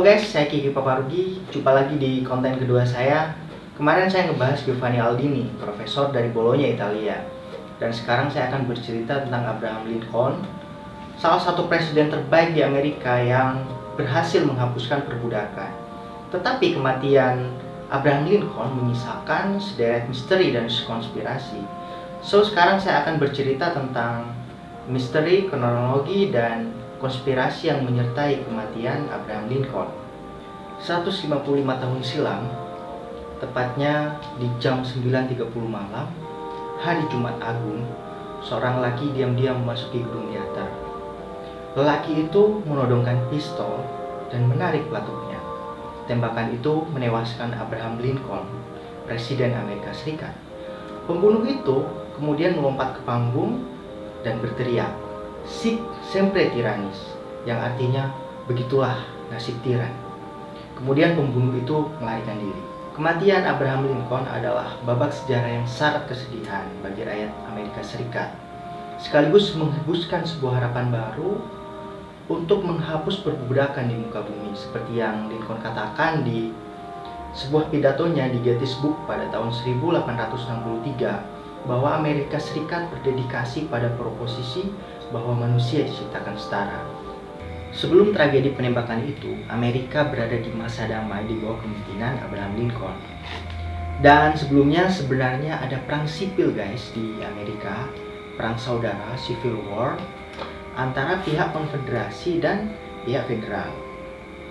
guys, saya Kiki Paparugi. Jumpa lagi di konten kedua saya. Kemarin saya ngebahas Giovanni Aldini, profesor dari Bologna, Italia. Dan sekarang saya akan bercerita tentang Abraham Lincoln, salah satu presiden terbaik di Amerika yang berhasil menghapuskan perbudakan. Tetapi kematian Abraham Lincoln menyisakan sederet misteri dan konspirasi. So, sekarang saya akan bercerita tentang misteri, kronologi, dan konspirasi yang menyertai kematian Abraham Lincoln. 155 tahun silam, tepatnya di jam 9.30 malam, hari Jumat Agung, seorang lelaki diam-diam memasuki gedung teater. Lelaki itu menodongkan pistol dan menarik pelatutnya. Tembakan itu menewaskan Abraham Lincoln, Presiden Amerika Serikat. Pembunuh itu kemudian melompat ke panggung dan berteriak, "Sic semper tyrannis," yang artinya begitulah nasib tiran. Kemudian pembunuh itu melarikan diri. Kematian Abraham Lincoln adalah babak sejarah yang syarat kesedihan bagi rakyat Amerika Serikat, sekaligus menghembuskan sebuah harapan baru untuk menghapus perbudakan di muka bumi, seperti yang Lincoln katakan di sebuah pidatonya di Gettysburg pada tahun 1863, bahwa Amerika Serikat berdedikasi pada proposisi bahwa manusia diciptakan setara. Sebelum tragedi penembakan itu, Amerika berada di masa damai di bawah kepemimpinan Abraham Lincoln. Dan sebelumnya sebenarnya ada perang sipil guys di Amerika, perang saudara, Civil War, antara pihak konfederasi dan pihak federal.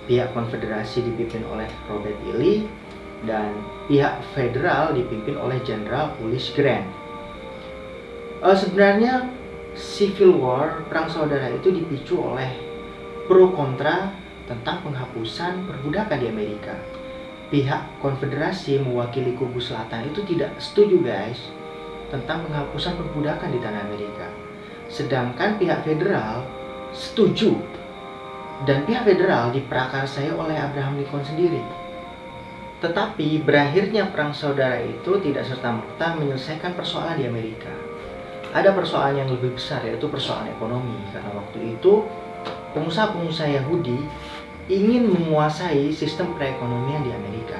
Pihak konfederasi dipimpin oleh Robert E. Lee dan pihak federal dipimpin oleh Jenderal Ulysses Grant. Sebenarnya Civil War, perang saudara itu dipicu oleh pro kontra tentang penghapusan perbudakan di Amerika. Pihak konfederasi mewakili kubu selatan itu tidak setuju guys tentang penghapusan perbudakan di tanah Amerika. Sedangkan pihak federal setuju, dan pihak federal diprakarsai oleh Abraham Lincoln sendiri. Tetapi berakhirnya perang saudara itu tidak serta-merta menyelesaikan persoalan di Amerika. Ada persoalan yang lebih besar, yaitu persoalan ekonomi, karena waktu itu pengusaha-pengusaha Yahudi ingin menguasai sistem perekonomian di Amerika.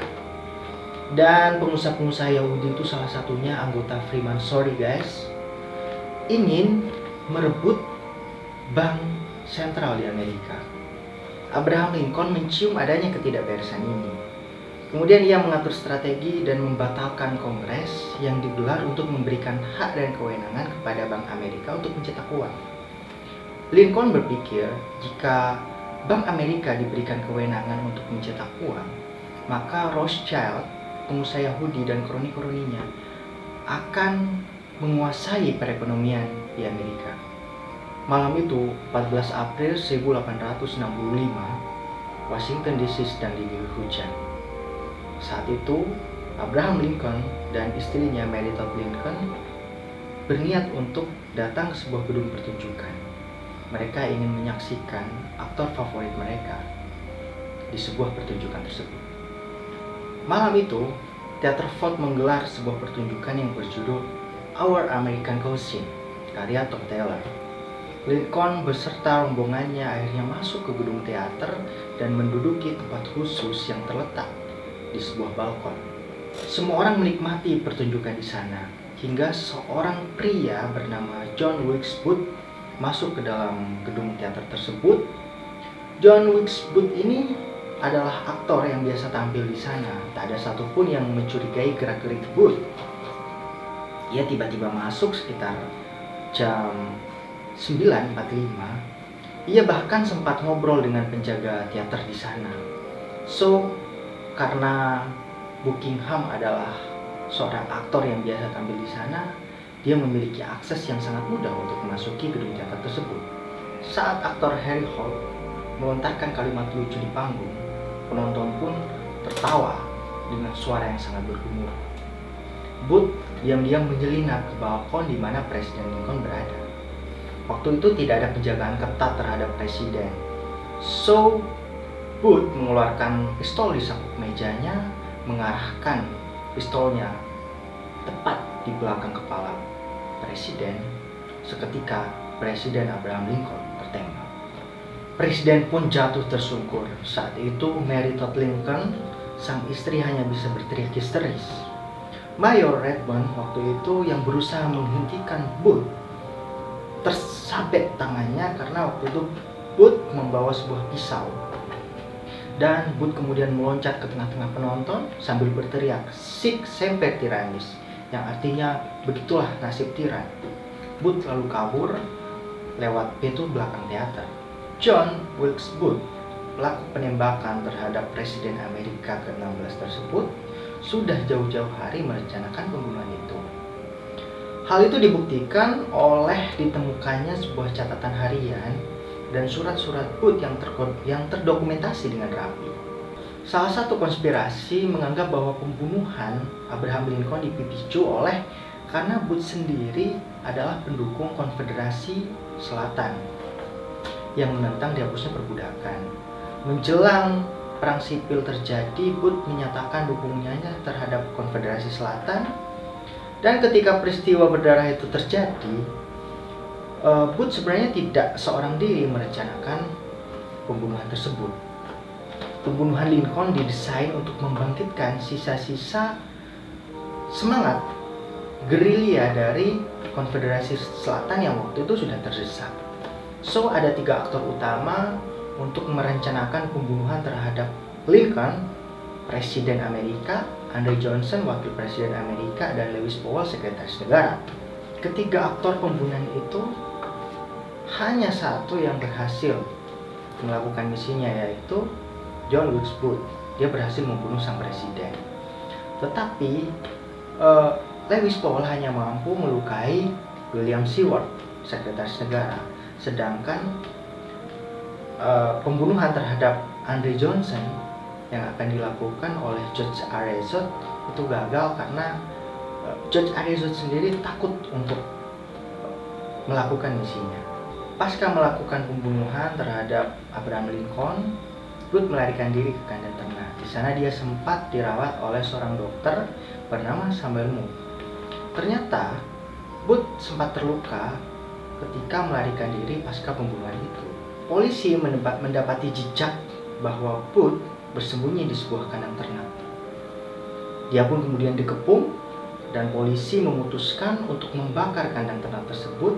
Dan pengusaha-pengusaha Yahudi itu salah satunya anggota Freemasonry guys, ingin merebut bank sentral di Amerika. Abraham Lincoln mencium adanya ketidakberesan ini. Kemudian ia mengatur strategi dan membatalkan kongres yang digelar untuk memberikan hak dan kewenangan kepada Bank Amerika untuk mencetak uang. Lincoln berpikir jika Bank Amerika diberikan kewenangan untuk mencetak uang, maka Rothschild, pengusaha Yahudi dan kroni-kroninya akan menguasai perekonomian di Amerika. Malam itu, 14 April 1865, Washington DC sedang diguyur hujan. Saat itu, Abraham Lincoln dan istrinya Mary Todd Lincoln berniat untuk datang ke sebuah gedung pertunjukan. Mereka ingin menyaksikan aktor favorit mereka di sebuah pertunjukan tersebut. Malam itu, Teater Ford menggelar sebuah pertunjukan yang berjudul Our American Cousin, karya Tom Taylor. Lincoln beserta rombongannya akhirnya masuk ke gedung teater dan menduduki tempat khusus yang terletak di sebuah balkon. Semua orang menikmati pertunjukan di sana, hingga seorang pria bernama John Wilkes Booth masuk ke dalam gedung teater tersebut. John Wilkes Booth ini adalah aktor yang biasa tampil di sana. Tak ada satupun yang mencurigai gerak-gerik Booth. Ia tiba-tiba masuk sekitar jam 9.45. Ia bahkan sempat ngobrol dengan penjaga teater di sana. So, karena Buckingham adalah seorang aktor yang biasa tampil di sana, dia memiliki akses yang sangat mudah untuk memasuki gedung teater tersebut. Saat aktor Harry Holt melontarkan kalimat lucu di panggung, penonton pun tertawa dengan suara yang sangat bergemuruh. Booth diam-diam menyelinap ke balkon di mana Presiden Lincoln berada. Waktu itu tidak ada penjagaan ketat terhadap presiden. So, Booth mengeluarkan pistol di samping mejanya, mengarahkan pistolnya tepat di belakang kepala presiden. Seketika Presiden Abraham Lincoln tertembak. Presiden pun jatuh tersungkur. Saat itu Mary Todd Lincoln, sang istri, hanya bisa berteriak histeris. Mayor Redmond waktu itu yang berusaha menghentikan Booth tersabet tangannya karena waktu itu Booth membawa sebuah pisau. Dan Booth kemudian meloncat ke tengah-tengah penonton sambil berteriak "Sic semper tyrannis", yang artinya begitulah nasib tiran. Booth lalu kabur lewat pintu belakang teater. John Wilkes Booth, pelaku penembakan terhadap Presiden Amerika ke-16 tersebut, sudah jauh-jauh hari merencanakan pembunuhan itu. Hal itu dibuktikan oleh ditemukannya sebuah catatan harian dan surat-surat Booth yang terdokumentasi dengan rapi. Salah satu konspirasi menganggap bahwa pembunuhan Abraham Lincoln dipicu oleh karena Booth sendiri adalah pendukung Konfederasi Selatan yang menentang dihapusnya perbudakan. Menjelang perang sipil terjadi, Booth menyatakan dukungannya terhadap Konfederasi Selatan, dan ketika peristiwa berdarah itu terjadi, Booth sebenarnya tidak seorang diri merencanakan pembunuhan tersebut. Pembunuhan Lincoln didesain untuk membangkitkan sisa-sisa semangat gerilya dari Konfederasi Selatan yang waktu itu sudah terdesak. So, ada 3 aktor utama untuk merencanakan pembunuhan terhadap Lincoln: Presiden Amerika, Andrew Johnson, Wakil Presiden Amerika, dan Lewis Powell, Sekretaris Negara. Ketiga aktor pembunuhan itu hanya satu yang berhasil melakukan misinya, yaitu John Wilkes Booth. Dia berhasil membunuh sang presiden. Tetapi Lewis Powell hanya mampu melukai William Seward, Sekretaris Negara. Sedangkan pembunuhan terhadap Andrew Johnson yang akan dilakukan oleh George R. Roosevelt itu gagal karena George R. Roosevelt sendiri takut untuk melakukan misinya. Pasca melakukan pembunuhan terhadap Abraham Lincoln, Booth melarikan diri ke kandang tengah. Di sana dia sempat dirawat oleh seorang dokter bernama Samuel Moore. Ternyata Booth sempat terluka ketika melarikan diri pasca pembunuhan itu. Polisi mendapati jejak bahwa Booth bersembunyi di sebuah kandang ternak. Dia pun kemudian dikepung dan polisi memutuskan untuk membakar kandang ternak tersebut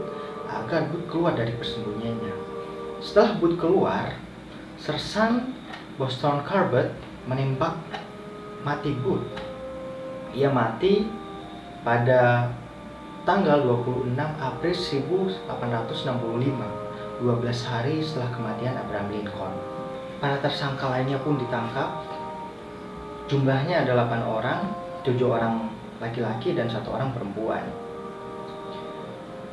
agar Booth keluar dari persembunyiannya. Setelah Booth keluar, sersan Boston Corbett menembak mati Booth. Ia mati pada tanggal 26 April 1865, 12 hari setelah kematian Abraham Lincoln. Para tersangka lainnya pun ditangkap. Jumlahnya ada 8 orang, 7 orang laki-laki dan 1 orang perempuan.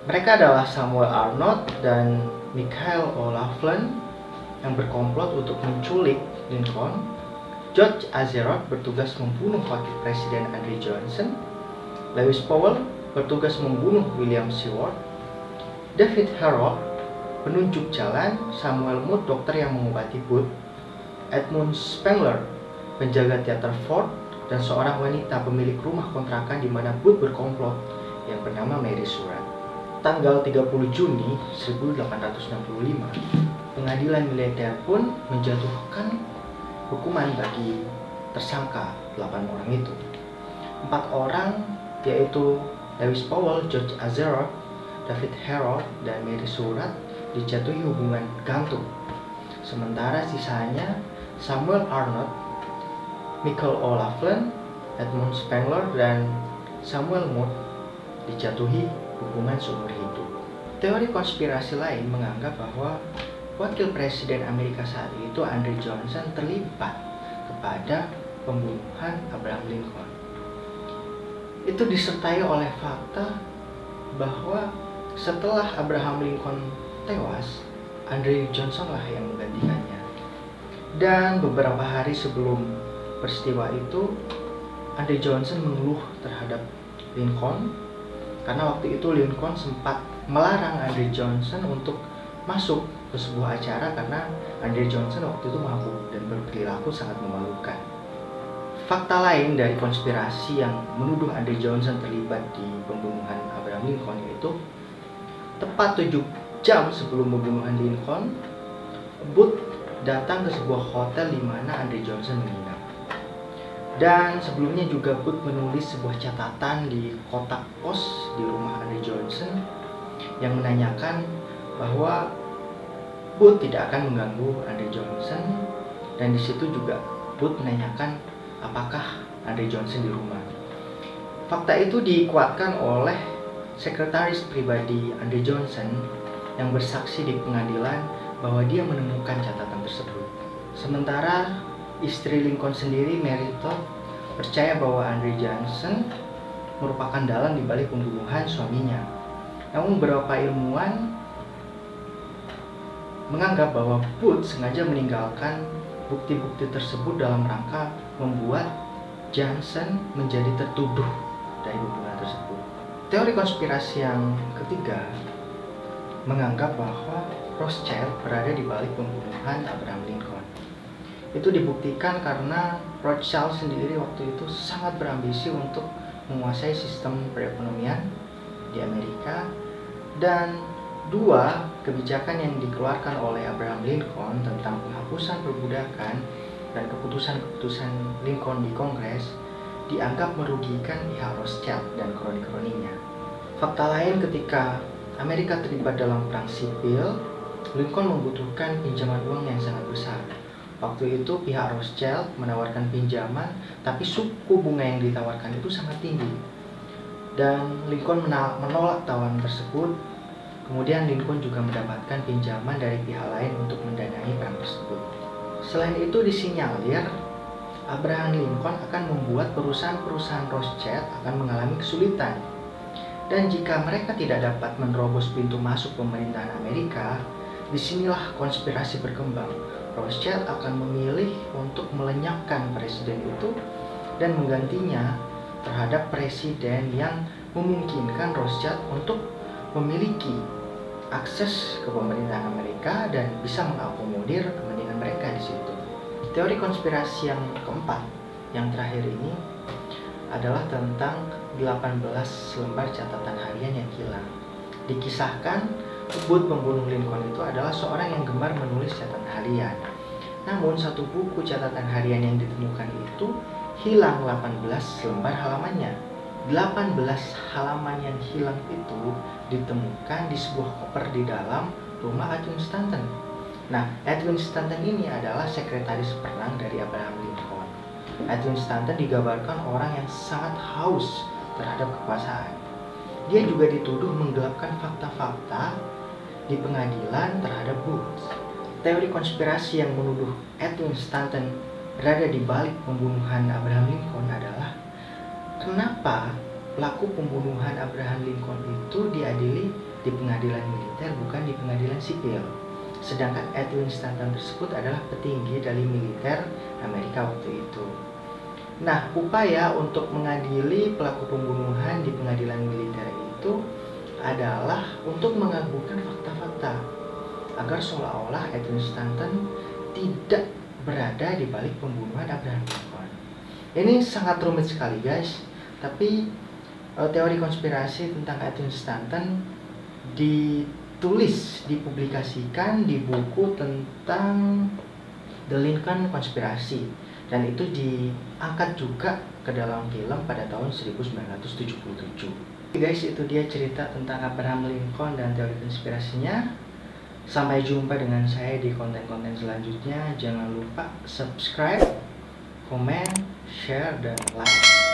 Mereka adalah Samuel Arnott dan Michael O'Laughlin yang berkomplot untuk menculik Lincoln. George Azeroth bertugas membunuh Wakil Presiden Andrew Johnson. Lewis Powell bertugas membunuh William Seward. David Herold, penunjuk jalan. Samuel Moore, dokter yang mengobati Booth. Edmund Spengler, penjaga teater Ford, dan seorang wanita pemilik rumah kontrakan di mana Booth berkomplot yang bernama Mary Surratt. Tanggal 30 Juni 1865, pengadilan militer pun menjatuhkan hukuman bagi tersangka 8 orang itu. 4 orang, yaitu Lewis Powell, George Azeroth, David Herold, dan Mary Surratt, dijatuhi hukuman gantung. Sementara sisanya Samuel Arnott, Michael O'Laughlin, Edmund Spengler, dan Samuel Moore dijatuhi hukuman seumur hidup. Teori konspirasi lain menganggap bahwa Wakil Presiden Amerika saat itu, Andrew Johnson, terlibat kepada pembunuhan Abraham Lincoln. Itu disertai oleh fakta bahwa setelah Abraham Lincoln tewas, Andrew Johnson lah yang menggantikannya. Dan beberapa hari sebelum peristiwa itu, Andrew Johnson mengeluh terhadap Lincoln karena waktu itu Lincoln sempat melarang Andrew Johnson untuk masuk ke sebuah acara karena Andrew Johnson waktu itu mabuk dan berperilaku sangat memalukan. Fakta lain dari konspirasi yang menuduh Andrew Johnson terlibat di pembunuhan Abraham Lincoln yaitu tepat 7 jam sebelum pembunuhan Lincoln, Booth datang ke sebuah hotel di mana Andre Johnson menginap. Dan sebelumnya juga Booth menulis sebuah catatan di kotak pos di rumah Andre Johnson yang menanyakan bahwa Booth tidak akan mengganggu Andre Johnson, dan di situ juga Booth menanyakan apakah Andre Johnson di rumah. Fakta itu dikuatkan oleh sekretaris pribadi Andre Johnson yang bersaksi di pengadilan bahwa dia menemukan catatan tersebut. Sementara istri Lincoln sendiri, Mary Todd, percaya bahwa Andre Johnson merupakan dalang di balik pembunuhan suaminya. Namun beberapa ilmuwan menganggap bahwa Booth sengaja meninggalkan bukti-bukti tersebut dalam rangka membuat Johnson menjadi tertuduh dari pembunuhan tersebut. Teori konspirasi yang ketiga menganggap bahwa Rothschild berada di balik pembunuhan Abraham Lincoln. Itu dibuktikan karena Rothschild sendiri waktu itu sangat berambisi untuk menguasai sistem perekonomian di Amerika, dan dua kebijakan yang dikeluarkan oleh Abraham Lincoln tentang penghapusan perbudakan dan keputusan-keputusan Lincoln di Kongres dianggap merugikan pihak Rothschild dan kroni-kroninya. Fakta lain, ketika Amerika terlibat dalam perang sipil, Lincoln membutuhkan pinjaman uang yang sangat besar. Waktu itu pihak Rothschild menawarkan pinjaman, tapi suku bunga yang ditawarkan itu sangat tinggi. Dan Lincoln menolak tawaran tersebut. Kemudian Lincoln juga mendapatkan pinjaman dari pihak lain untuk mendanai perang tersebut. Selain itu disinyalir Abraham Lincoln akan membuat perusahaan-perusahaan Rothschild akan mengalami kesulitan. Dan jika mereka tidak dapat menerobos pintu masuk pemerintahan Amerika, disinilah konspirasi berkembang. Rothschild akan memilih untuk melenyapkan presiden itu dan menggantinya terhadap presiden yang memungkinkan Rothschild untuk memiliki akses ke pemerintahan Amerika dan bisa mengakomodir kepentingan mereka di situ. Teori konspirasi yang keempat, yang terakhir ini adalah tentang 18 lembar catatan harian yang hilang. Dikisahkan Booth pembunuh Lincoln itu adalah seorang yang gemar menulis catatan harian. Namun satu buku catatan harian yang ditemukan itu hilang 18 lembar halamannya. 18 halaman yang hilang itu ditemukan di sebuah koper di dalam rumah Edwin Stanton. Nah, Edwin Stanton ini adalah sekretaris perang dari Abraham Lincoln. Edwin Stanton digambarkan orang yang sangat haus terhadap kekuasaan. Dia juga dituduh menggelapkan fakta-fakta di pengadilan terhadap Booth. Teori konspirasi yang menuduh Edwin Stanton berada di balik pembunuhan Abraham Lincoln adalah kenapa pelaku pembunuhan Abraham Lincoln itu diadili di pengadilan militer bukan di pengadilan sipil. Sedangkan Edwin Stanton tersebut adalah petinggi dari militer Amerika waktu itu. Nah, upaya untuk mengadili pelaku pembunuhan di pengadilan militer itu adalah untuk menggabungkan fakta-fakta agar seolah-olah Edwin Stanton tidak berada di balik pembunuhan Abraham Lincoln. Ini sangat rumit sekali guys, tapi teori konspirasi tentang Edwin Stanton dipublikasikan di buku tentang The Lincoln Conspiracy, dan itu diangkat juga ke dalam film pada tahun 1977. Oke guys, itu dia cerita tentang Abraham Lincoln dan teori konspirasinya. Sampai jumpa dengan saya di konten-konten selanjutnya. Jangan lupa subscribe, komen, share, dan like.